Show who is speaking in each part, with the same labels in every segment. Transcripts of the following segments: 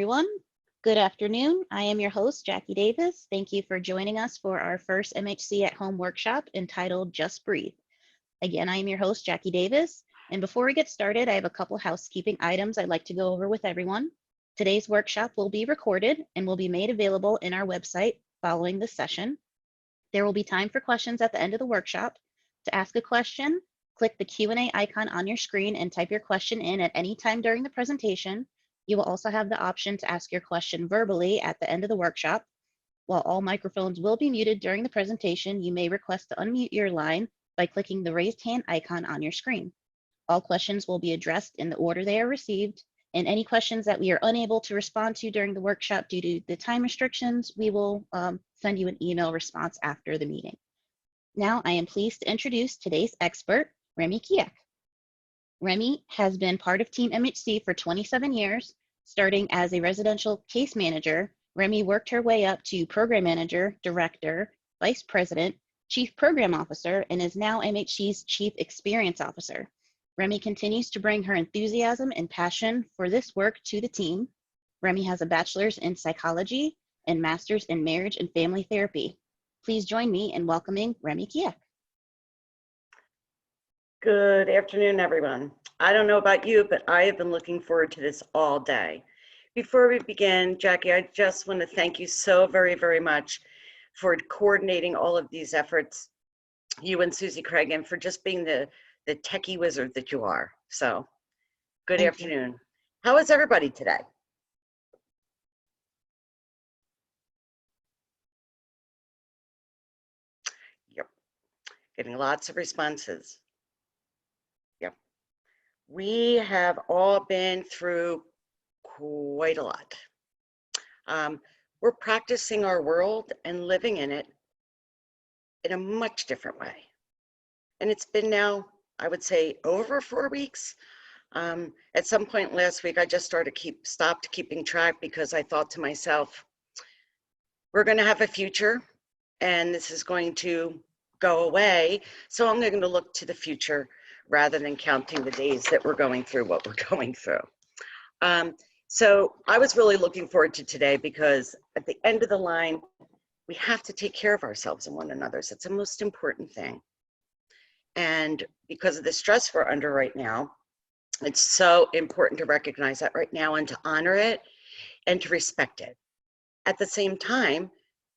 Speaker 1: Everyone. Good afternoon. I am your host, Jackie Davis. Thank you for joining us for our first MHC at Home workshop entitled Just Breathe. Again, I am your host, Jackie Davis. And before we get started, I have a couple housekeeping items I'd like to go over with everyone. Today's workshop will be recorded and will be made available in our website following this session. There will be time for questions at the end of the workshop. To ask a question, click the Q&A icon on your screen and type your question in at any time during the presentation. You will also have the option to ask your question verbally at the end of the workshop. While all microphones will be muted during the presentation, you may request to unmute your line by clicking the raised hand icon on your screen. All questions will be addressed in the order they are received, and any questions that we are unable to respond to during the workshop due to the time restrictions, we will send you an email response after the meeting. Now, I am pleased to introduce today's expert, Remi Kyek. Remi has been part of Team MHC for 27 years. Starting as a residential case manager, Remi worked her way up to program manager, director, vice president, chief program officer, and is now MHC's chief experience officer. Remi continues to bring her enthusiasm and passion for this work to the team. Remi has a bachelor's in psychology and master's in marriage and family therapy. Please join me in welcoming Remi Kyek.
Speaker 2: Good afternoon, everyone. I don't know about you, but I have been looking forward to this all day. Before we begin, Jackie, I just want to thank you so very, very much for coordinating all of these efforts, you and Susie Craig, and for just being the techie wizard that you are. So, good afternoon. How is everybody today? Yep, getting lots of responses. Yep. We have all been through quite a lot. We're practicing our world and living in it in a much different way. And it's been now, I would say, over 4 weeks. At some point last week, I just stopped keeping track because I thought to myself, we're going to have a future and this is going to go away. So I'm going to look to the future rather than counting the days that we're going through what we're going through. So I was really looking forward to today because at the end of the line, we have to take care of ourselves and one another. So it's the most important thing. And because of the stress we're under right now, it's so important to recognize that right now and to honor it and to respect it. At the same time,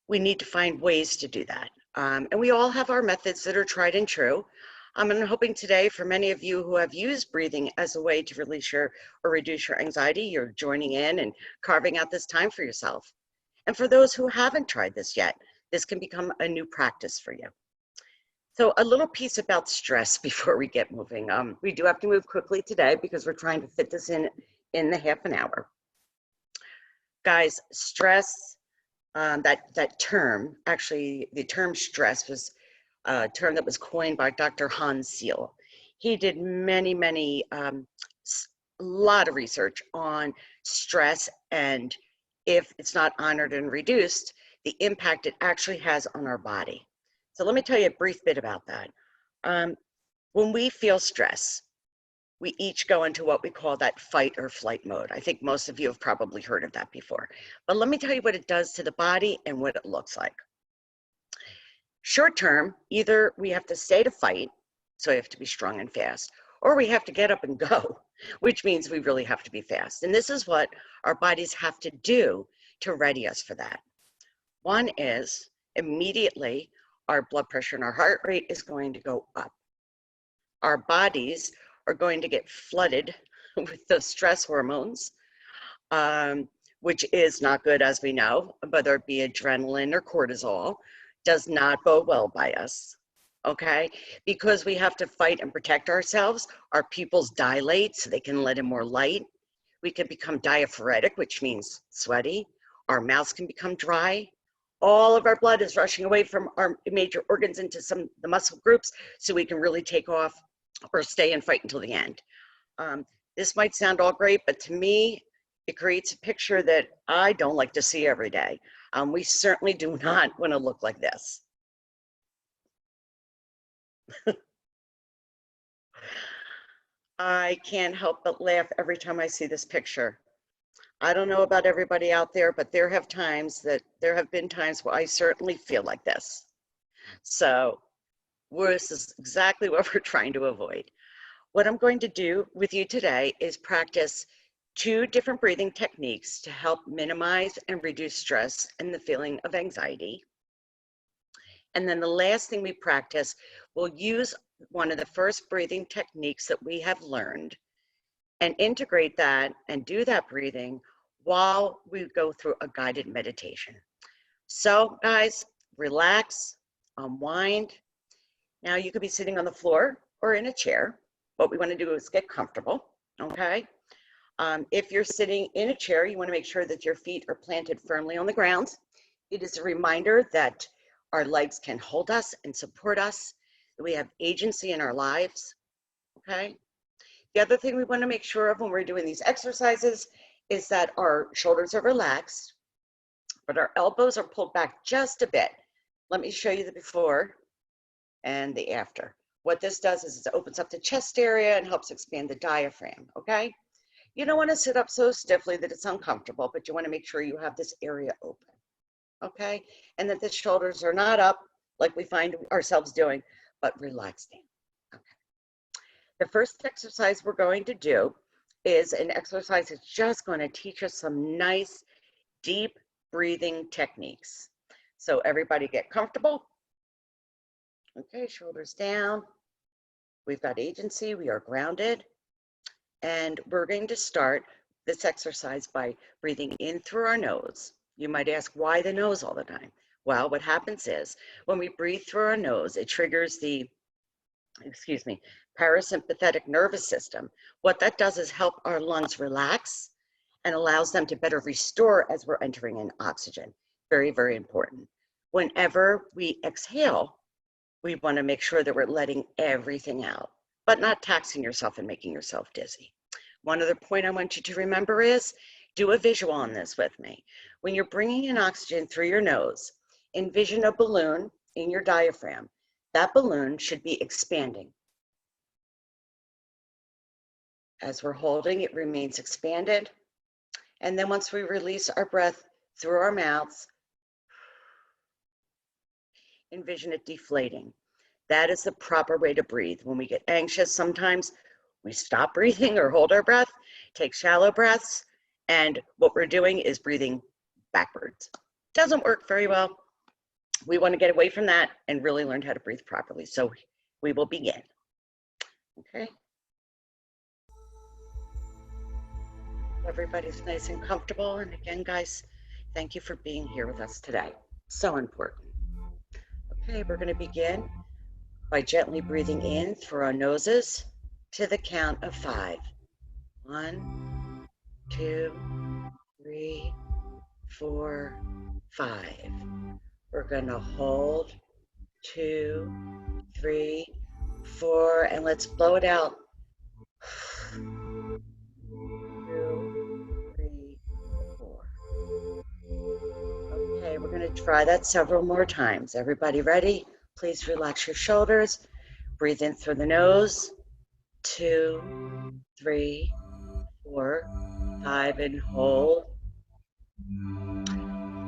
Speaker 2: we need to find ways to do that. And we all have our methods that are tried and true. And I'm hoping today for many of you who have used breathing as a way to release or reduce your anxiety, you're joining in and carving out this time for yourself. And for those who haven't tried this yet, this can become a new practice for you. So a little piece about stress before we get moving. We do have to move quickly today because we're trying to fit this in the half an hour. Guys, stress, that term, actually the term stress was a term that was coined by Dr. Hans Seal. He did a lot of research on stress and if it's not honored and reduced, the impact it actually has on our body. So let me tell you a brief bit about that. When we feel stress, we each go into what we call that fight or flight mode. I think most of you have probably heard of that before. But let me tell you what it does to the body and what it looks like. Short term, either we have to stay to fight, so we have to be strong and fast, or we have to get up and go, which means we really have to be fast. And this is what our bodies have to do to ready us for that. One is immediately our blood pressure and our heart rate is going to go up. Our bodies are going to get flooded with the stress hormones, which is not good, as we know, whether it be adrenaline or cortisol, does not bode well by us, okay? Because we have to fight and protect ourselves, our pupils dilate so they can let in more light. We can become diaphoretic, which means sweaty. Our mouths can become dry. All of our blood is rushing away from our major organs into the muscle groups so we can really take off or stay and fight until the end. This might sound all great, but to me, it creates a picture that I don't like to see every day. We certainly do not want to look like this. I can't help but laugh every time I see this picture. I don't know about everybody out there, but there have been times where I certainly feel like this. So this is exactly what we're trying to avoid. What I'm going to do with you today is practice 2 different breathing techniques to help minimize and reduce stress and the feeling of anxiety. And then the last thing we practice, we'll use one of the first breathing techniques that we have learned and integrate that and do that breathing while we go through a guided meditation. So guys, relax, unwind. Now you could be sitting on the floor or in a chair. What we want to do is get comfortable, okay? If you're sitting in a chair, you want to make sure that your feet are planted firmly on the ground. It is a reminder that our legs can hold us and support us, that we have agency in our lives, okay? The other thing we want to make sure of when we're doing these exercises is that our shoulders are relaxed, but our elbows are pulled back just a bit. Let me show you the before and the after. What this does is it opens up the chest area and helps expand the diaphragm, okay? You don't want to sit up so stiffly that it's uncomfortable, but you want to make sure you have this area open, okay? And that the shoulders are not up like we find ourselves doing, but relaxed down, okay? The first exercise we're going to do is an exercise that's just going to teach us some nice, deep breathing techniques. So everybody get comfortable. Okay, shoulders down. We've got agency, we are grounded. And we're going to start this exercise by breathing in through our nose. You might ask, why the nose all the time? Well, what happens is when we breathe through our nose, it triggers the, parasympathetic nervous system. What that does is help our lungs relax and allows them to better restore as we're entering in oxygen. Very, very important. Whenever we exhale, we want to make sure that we're letting everything out, but not taxing yourself and making yourself dizzy. One other point I want you to remember is, do a visual on this with me. When you're bringing in oxygen through your nose, envision a balloon in your diaphragm. That balloon should be expanding. As we're holding, it remains expanded. And then once we release our breath through our mouths, envision it deflating. That is the proper way to breathe. When we get anxious, sometimes we stop breathing or hold our breath, take shallow breaths, and what we're doing is breathing backwards. Doesn't work very well. We want to get away from that and really learn how to breathe properly. So we will begin. Okay. Everybody's nice and comfortable. And again, guys, thank you for being here with us today. So important. Okay, we're going to begin by gently breathing in through our noses to the count of 5. 1, 2, 3, 4, 5. We're going to hold 2, 3, 4, and let's blow it out. 2, 3, 4. Okay, we're going to try that several more times. Everybody ready? Please relax your shoulders. Breathe in through the nose. 2, 3, 4, 5, and hold.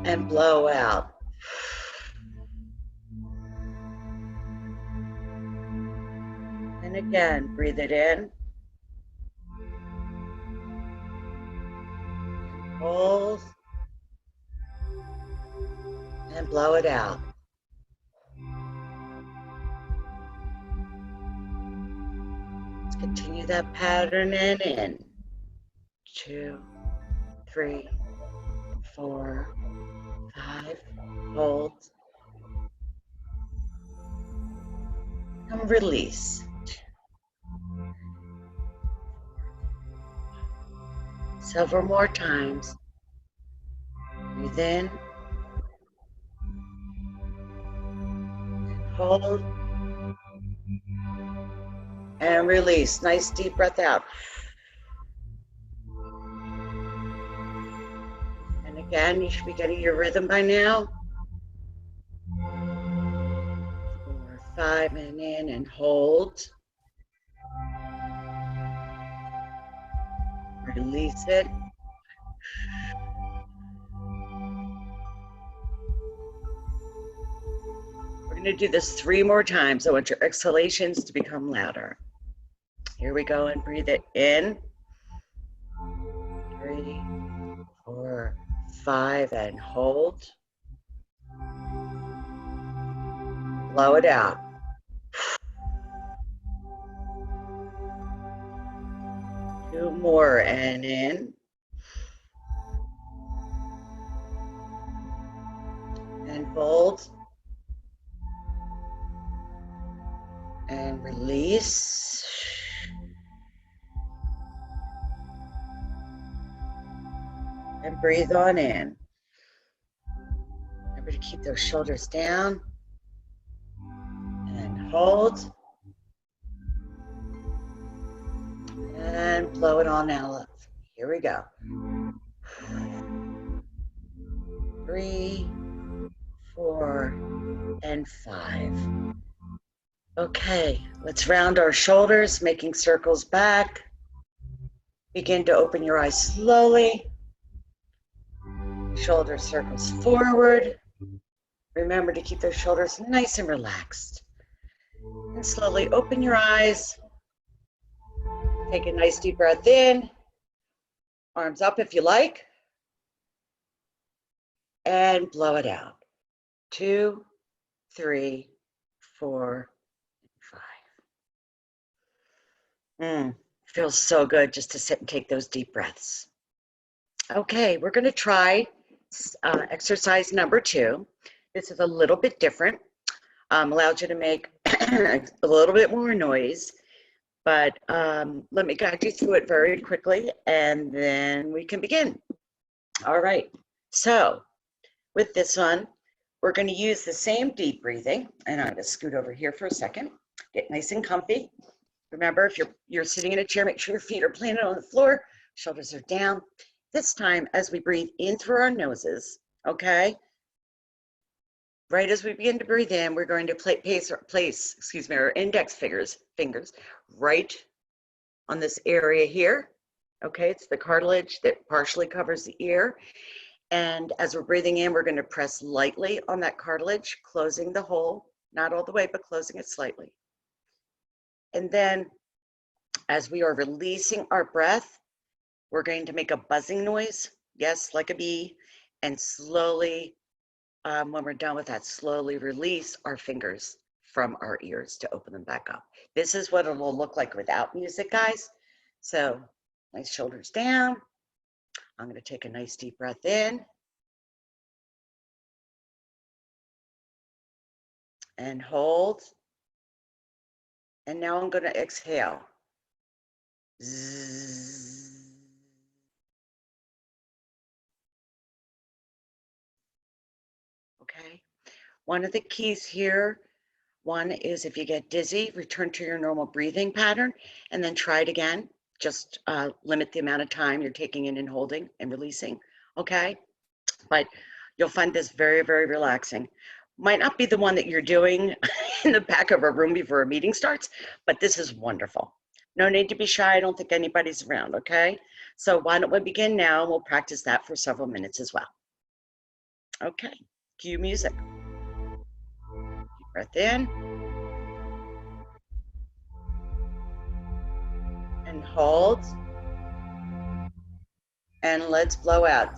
Speaker 2: And blow out. And again, breathe it in. Hold. And blow it out. Let's continue that pattern in. 2, 3, 4, 5. Hold. And release. Several more times. Breathe in. Hold. And release. Nice deep breath out. And again, you should be getting your rhythm by now. 4, 5, and in and hold. Release it. going to do this 3 more times. I want your exhalations to become louder. Here we go, and breathe it in. 3, 4, 5, and hold. Blow it out. Two more, and in. And hold. And release. And breathe on in. Remember to keep those shoulders down. And hold. And blow it on out. Here we go. 3, 4, and 5. Okay, let's round our shoulders, making circles back. Begin to open your eyes slowly. Shoulder circles forward. Remember to keep those shoulders nice and relaxed. And slowly open your eyes. Take a nice deep breath in. Arms up if you like. And blow it out. 2, 3, 4, 5. Feels so good just to sit and take those deep breaths. Okay, we're going to try exercise number 2. This is a little bit different. Allows you to make a little bit more noise, but let me guide you through it very quickly, and then we can begin. All right, so with this one, we're going to use the same deep breathing, and I'm going to scoot over here for a second. Get nice and comfy. Remember, if you're sitting in a chair, make sure your feet are planted on the floor, shoulders are down. This time, as we breathe in through our noses, okay? Right as we begin to breathe in, we're going to place our index fingers right on this area here. Okay, it's the cartilage that partially covers the ear. And as we're breathing in, we're going to press lightly on that cartilage, closing the hole, not all the way, but closing it slightly. And then as we are releasing our breath, we're going to make a buzzing noise, yes, like a bee, and slowly, when we're done with that, slowly release our fingers from our ears to open them back up. This is what it will look like without music, guys. So nice shoulders down. I'm going to take a nice deep breath in. And hold. And now I'm going to exhale. Zzz. Okay. One of the keys here, one is if you get dizzy, return to your normal breathing pattern and then try it again. Just limit the amount of time you're taking in and holding and releasing. Okay. But you'll find this very, very relaxing. Might not be the one that you're doing in the back of a room before a meeting starts, but this is wonderful. No need to be shy. I don't think anybody's around, okay? So why don't we begin now, and we'll practice that for several minutes as well. Okay, cue music. Deep breath in. And hold. And let's blow out.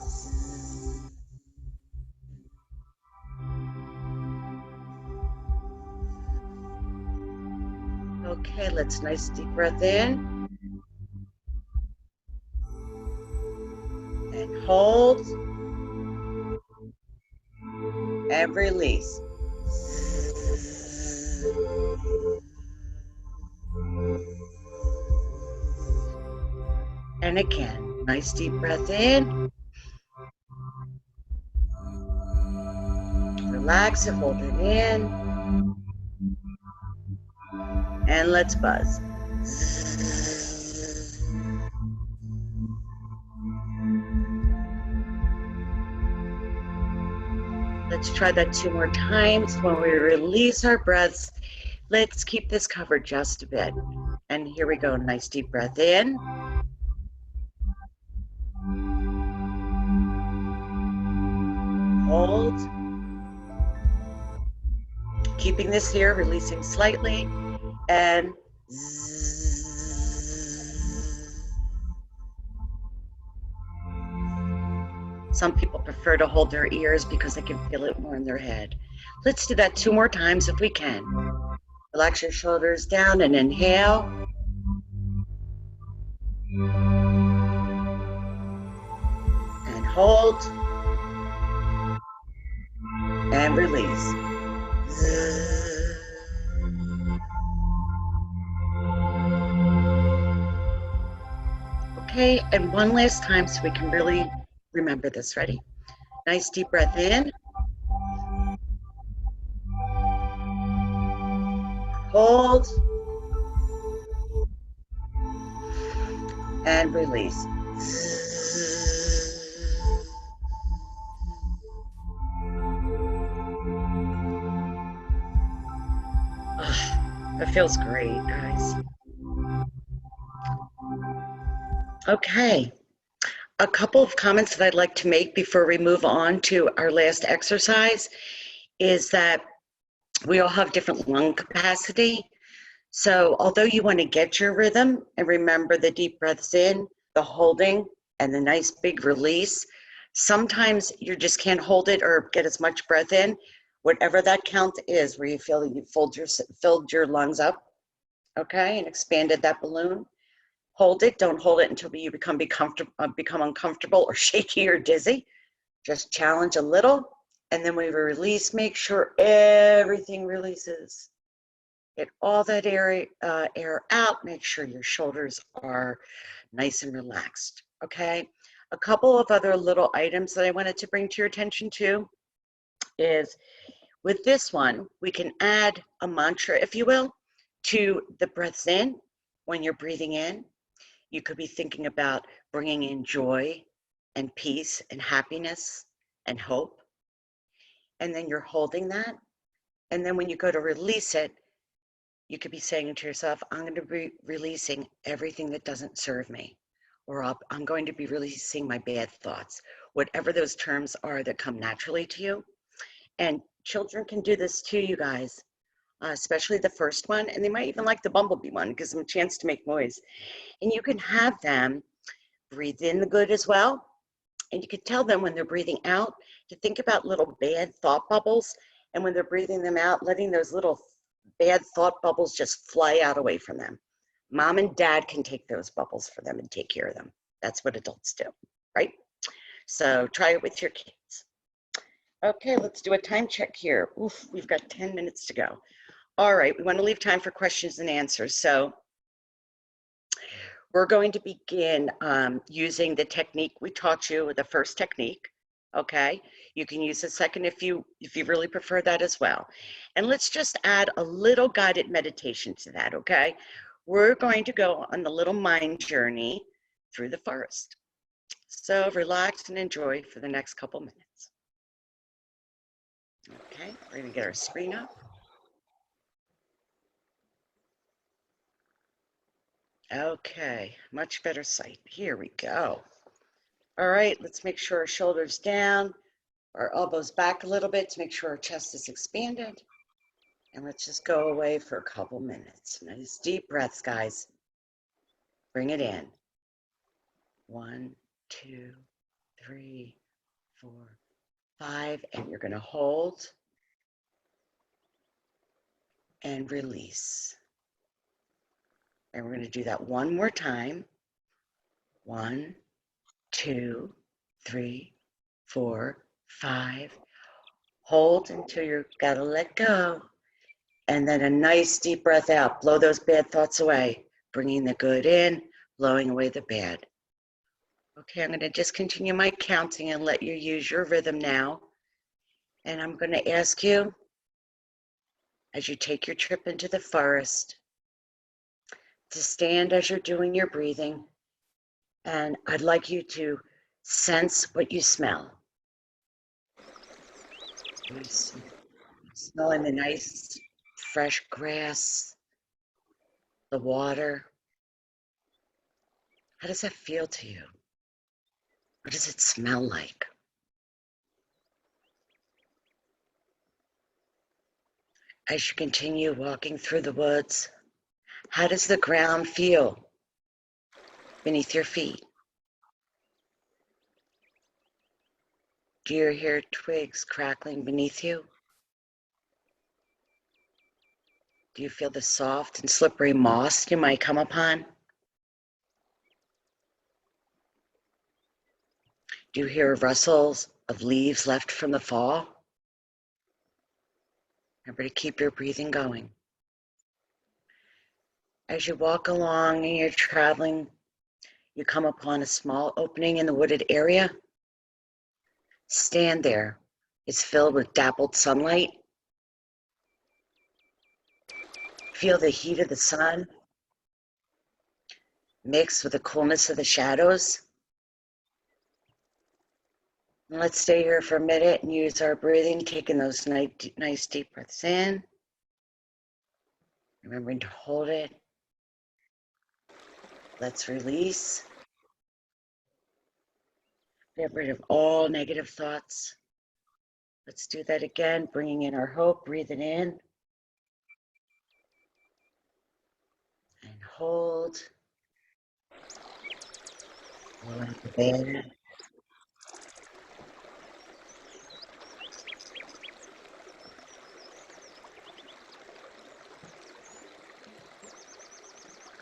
Speaker 2: Okay, let's nice deep breath in. And hold. And release. And again, nice deep breath in. Relax and hold it in. And let's buzz. Let's try that 2 more times. When we release our breaths, let's keep this covered just a bit. And here we go, nice deep breath in. Hold. Keeping this here, releasing slightly, and some people prefer to hold their ears because they can feel it more in their head. Let's do that 2 more times if we can. Relax your shoulders down and inhale. And hold. And release. Okay, and one last time so we can really remember this. Ready? Nice deep breath in. Hold. And release. That feels great, guys. Okay. A couple of comments that I'd like to make before we move on to our last exercise is that we all have different lung capacity. So although you want to get your rhythm and remember the deep breaths in, the holding, and the nice big release, sometimes you just can't hold it or get as much breath in. Whatever that count is, where you feel that you filled your lungs up, okay, and expanded that balloon. Hold it. Don't hold it until you become uncomfortable or shaky or dizzy. Just challenge a little, and then we release. Make sure everything releases. Get all that air out. Make sure your shoulders are nice and relaxed. Okay. A couple of other little items that I wanted to bring to your attention too is with this one, we can add a mantra, if you will, to the breaths in. When you're breathing in, you could be thinking about bringing in joy and peace and happiness and hope. And then you're holding that. And then when you go to release it, you could be saying to yourself, I'm going to be releasing everything that doesn't serve me, or I'm going to be releasing my bad thoughts, whatever those terms are that come naturally to you. And children can do this too, you guys, especially the first one. And they might even like the bumblebee one, gives them a chance to make noise. And you can have them breathe in the good as well. And you can tell them when they're breathing out to think about little bad thought bubbles. And when they're breathing them out, letting those little bad thought bubbles just fly out away from them. Mom and dad can take those bubbles for them and take care of them. That's what adults do, right? So try it with your kids. Okay, let's do a time check here. Oof, we've got 10 minutes to go. All right, we want to leave time for questions and answers. So we're going to begin using the technique we taught you, the first technique, okay? You can use the second if you really prefer that as well. And let's just add a little guided meditation to that, okay? We're going to go on the little mind journey through the forest. So relax and enjoy for the next couple minutes. Okay, we're gonna get our screen up. Okay, much better sight. Here we go. All right, let's make sure our shoulders down, our elbows back a little bit to make sure our chest is expanded. And let's just go away for a couple minutes. Nice deep breaths, guys. Bring it in. 1, 2, 3, 4, 5. And you're going to hold and release. And we're going to do that one more time. 1, 2, 3, 4, 5. Hold until you've got to let go. And then a nice deep breath out. Blow those bad thoughts away. Bringing the good in, blowing away the bad. Okay, I'm going to just continue my counting and let you use your rhythm now. And I'm going to ask you, as you take your trip into the forest, to stand as you're doing your breathing. And I'd like you to sense what you smell. Smelling the nice, fresh grass, the water. How does that feel to you? What does it smell like? As you continue walking through the woods, how does the ground feel beneath your feet? Do you hear twigs crackling beneath you? Do you feel the soft and slippery moss you might come upon? Do you hear rustles of leaves left from the fall? Remember to keep your breathing going. As you walk along and you're traveling, you come upon a small opening in the wooded area. Stand there. It's filled with dappled sunlight. Feel the heat of the sun mixed with the coolness of the shadows. And let's stay here for a minute and use our breathing, taking those nice deep breaths in. Remembering to hold it. Let's release. Get rid of all negative thoughts. Let's do that again, bringing in our hope, breathing in. And hold. Like the bed.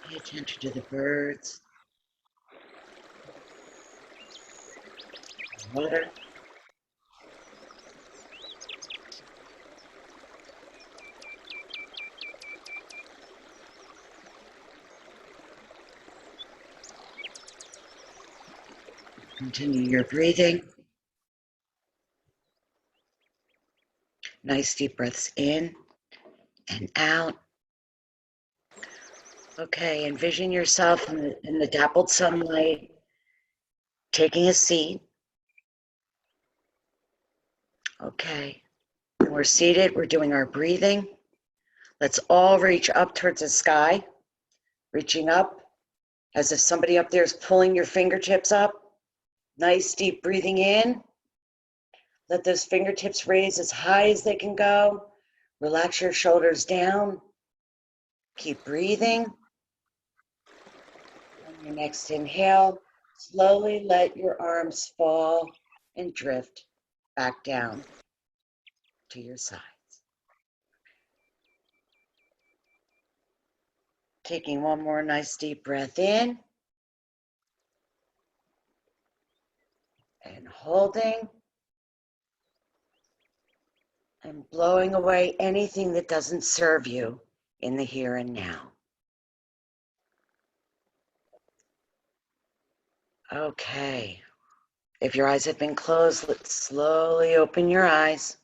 Speaker 2: Pay attention to the birds. Water. Continue your breathing. Nice deep breaths in and out. Okay, envision yourself in the dappled sunlight, taking a seat. Okay, when we're seated, we're doing our breathing. Let's all reach up towards the sky, reaching up as if somebody up there is pulling your fingertips up. Nice deep breathing in. Let those fingertips raise as high as they can go. Relax your shoulders down. Keep breathing. On your next inhale, slowly let your arms fall and drift back down to your sides. Taking one more nice deep breath in and holding and blowing away anything that doesn't serve you in the here and now. Okay. If your eyes have been closed, let's slowly open your eyes.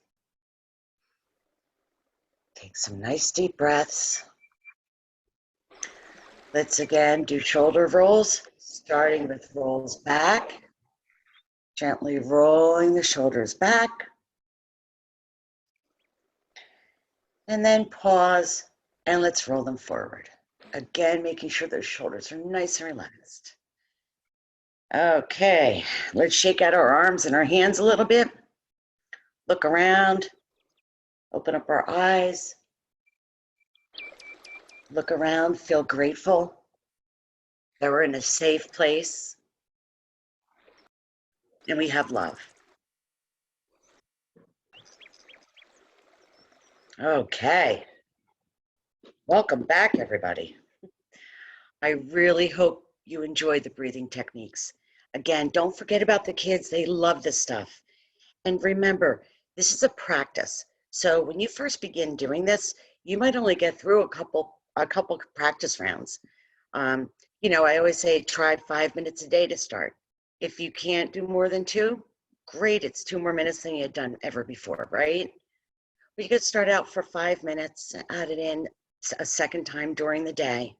Speaker 2: Take some nice deep breaths. Let's again do shoulder rolls, starting with rolls back. Gently rolling the shoulders back. And then pause and let's roll them forward. Again, making sure those shoulders are nice and relaxed. Okay, let's shake out our arms and our hands a little bit. Look around, open up our eyes. Look around, feel grateful that we're in a safe place and we have love. Okay, welcome back, everybody. I really hope you enjoyed the breathing techniques. Again, don't forget about the kids. They love this stuff. And remember, this is a practice. So when you first begin doing this, you might only get through a couple practice rounds. You know, I always say try 5 minutes a day to start. If you can't do more than 2, great. It's 2 more minutes than you had done ever before, right? But you could start out for 5 minutes, add it in a second time during the day,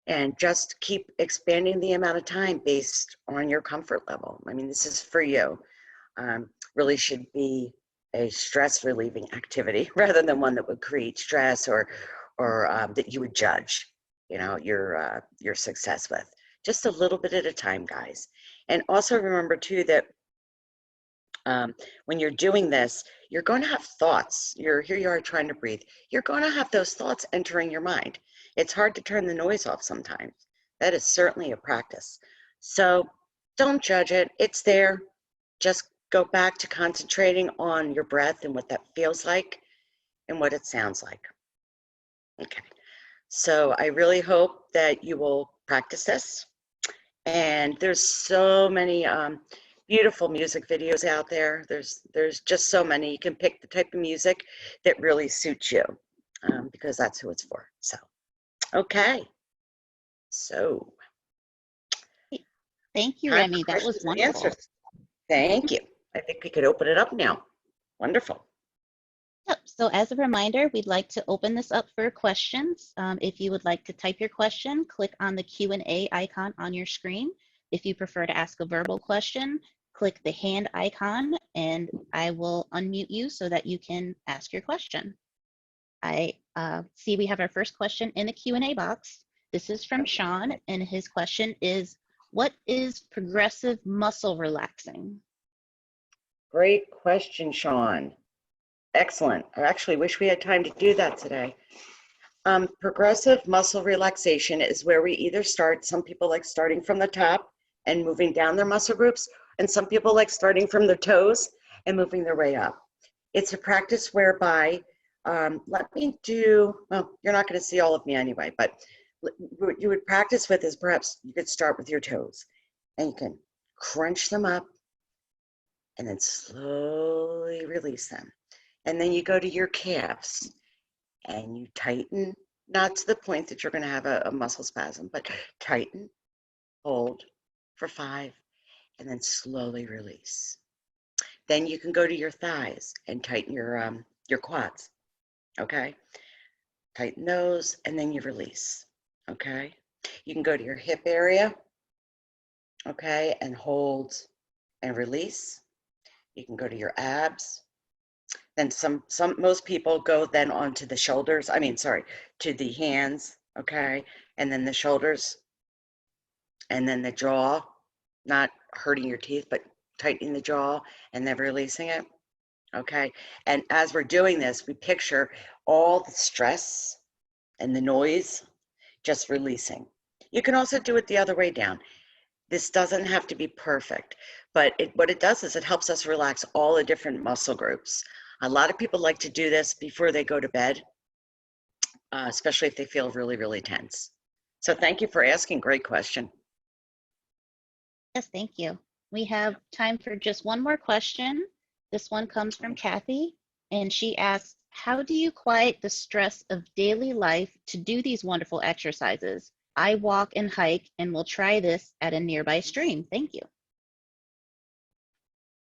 Speaker 2: and just keep expanding the amount of time based on your comfort level. I mean, this is for you. Really should be a stress relieving activity rather than one that would create stress or that you would judge, you know, your success with. Just a little bit at a time, guys. And also remember too that When you're doing this, you're going to have thoughts. Here you are trying to breathe. You're going to have those thoughts entering your mind. It's hard to turn the noise off sometimes. That is certainly a practice. So don't judge it. It's there. Just go back to concentrating on your breath and what that feels like and what it sounds like. Okay. So I really hope that you will practice this. And there's so many beautiful music videos out there. There's just so many. You can pick the type of music that really suits you, because that's who it's for. So, okay. So,
Speaker 1: Thank you,
Speaker 2: time
Speaker 1: Remi.
Speaker 2: for
Speaker 1: That was
Speaker 2: questions and
Speaker 1: wonderful.
Speaker 2: answers. Thank you. I think we could open it up now. Wonderful.
Speaker 1: Yep. So as a reminder, we'd like to open this up for questions. If you would like to type your question, click on the Q&A icon on your screen. If you prefer to ask a verbal question, click the hand icon and I will unmute you so that you can ask your question. I see we have our first question in the Q&A box. This is from Sean, and his question is, what is progressive muscle relaxing?
Speaker 2: Great question, Sean. Excellent. I actually wish we had time to do that today. Progressive muscle relaxation is where we either start, some people like starting from the top and moving down their muscle groups, and some people like starting from their toes and moving their way up. It's a practice whereby, let me do, well, you're not going to see all of me anyway, but what you would practice with is perhaps you could start with your toes and you can crunch them up and then slowly release them. And then you go to your calves and you tighten, not to the point that you're going to have a muscle spasm, but tighten, hold for 5, and then slowly release. Then you can go to your thighs and tighten your quads, okay? Tighten those, and then you release, okay? You can go to your hip area, okay, and hold and release. You can go to your abs. Then most people go then onto the shoulders, to the hands, okay? And then the shoulders, and then the jaw, not hurting your teeth, but tightening the jaw and then releasing it, okay? And as we're doing this, we picture all the stress and the noise just releasing. You can also do it the other way down. This doesn't have to be perfect, but what it does is it helps us relax all the different muscle groups. A lot of people like to do this before they go to bed, especially if they feel really, really tense. So thank you for asking. Great question.
Speaker 1: Yes, thank you. We have time for just one more question. This one comes from Kathy, and she asks, how do you quiet the stress of daily life to do these wonderful exercises? I walk and hike and will try this at a nearby stream. Thank you.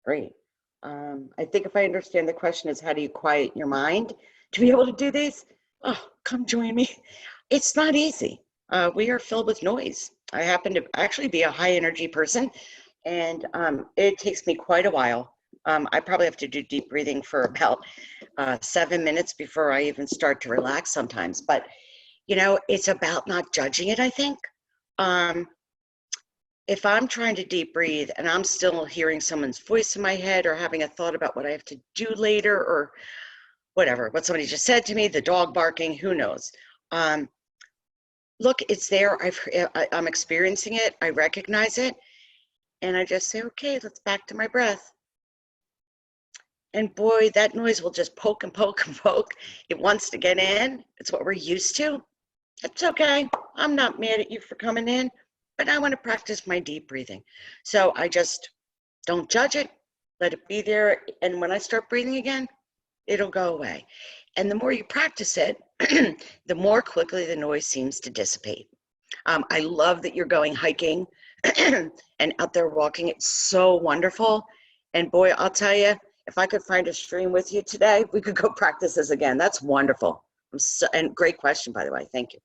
Speaker 2: Great. I think if I understand the question is, how do you quiet your mind to be able to do these? Oh, come join me. It's not easy. We are filled with noise. I happen to actually be a high energy person, and it takes me quite a while. I probably have to do deep breathing for about 7 minutes before I even start to relax sometimes. But, it's about not judging it, I think. If I'm trying to deep breathe and I'm still hearing someone's voice in my head or having a thought about what I have to do later or whatever, what somebody just said to me, the dog barking, who knows? Look, it's there. I'm experiencing it. I recognize it. And I just say, okay, let's back to my breath. And boy, that noise will just poke and poke and poke. It wants to get in. It's what we're used to. It's okay. I'm not mad at you for coming in, but I want to practice my deep breathing. So I just don't judge it, let it be there. And when I start breathing again, it'll go away. And the more you practice it, the more quickly the noise seems to dissipate. I love that you're going hiking and out there walking. It's so wonderful. And boy, I'll tell you, if I could find a stream with you today, we could go practice this again. That's wonderful. And great question, by the way. Thank you.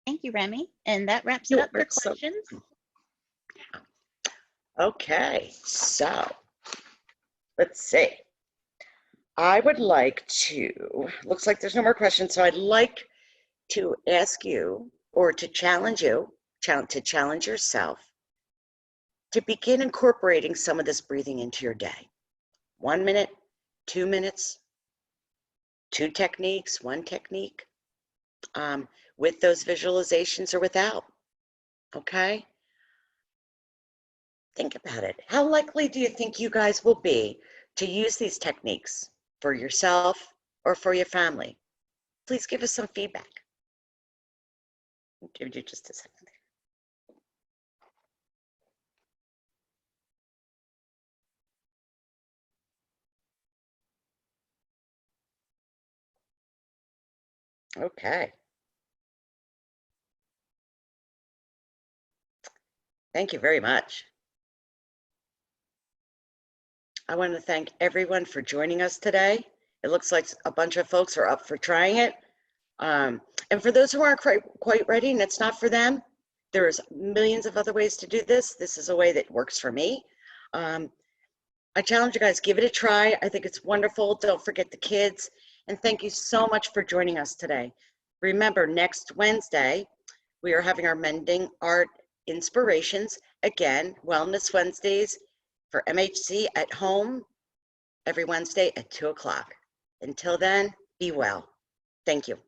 Speaker 1: Thank you, Remi. And that wraps it up for questions.
Speaker 2: Okay, so let's see. I would like to, looks like there's no more questions, so I'd like to ask you or to challenge you, to challenge yourself to begin incorporating some of this breathing into your day. 1 minute, 2 minutes, 2 techniques, 1 technique, with those visualizations or without, okay? Think about it. How likely do you think you guys will be to use these techniques for yourself or for your family? Please give us some feedback. I'll give you just a second. Okay. Thank you very much. I want to thank everyone for joining us today. It looks like a bunch of folks are up for trying it. And for those who aren't quite ready and it's not for them, there's millions of other ways to do this. This is a way that works for me. I challenge you guys, give it a try. I think it's wonderful. Don't forget the kids. And thank you so much for joining us today. Remember, next Wednesday, we are having our Mending Art Inspirations. Again, Wellness Wednesdays for MHC at home every Wednesday at 2 o'clock. Until then, be well. Thank you.